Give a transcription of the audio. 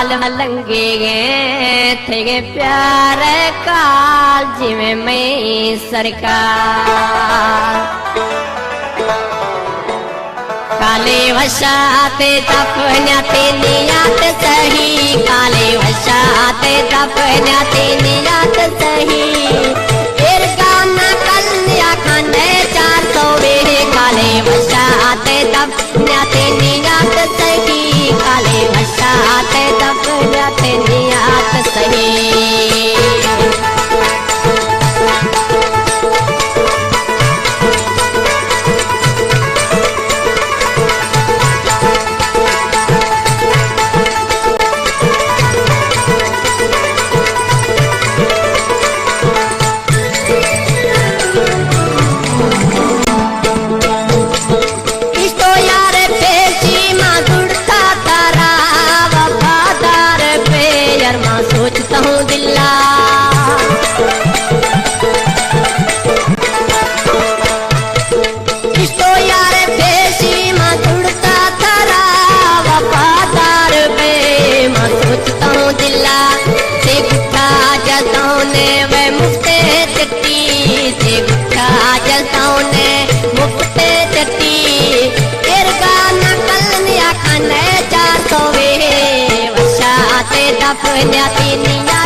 हाल हलंगे थे प्यार काल जिमें मैं सरकार काले वशाते तपन्याते नियात सही काले वशाते तपन्याते नियात सही एर गाना कन्या खंडे 400 वे काले वशाते तपन्याते नियात सही काले वशाते तपन्याते नियात सही सोचता हूँ दिल्ला तो यार पेशी माँ जुड़ता तारा वफादार पे माँ सोचता हूँ दिल्ला से गुठा जलताओं ने वे मुफ्ते चट्टी से गुठा जलताओं ने मुफ्ते चट्टी तेर गाना कल खाने 400 वे वशाते दफन्याती निया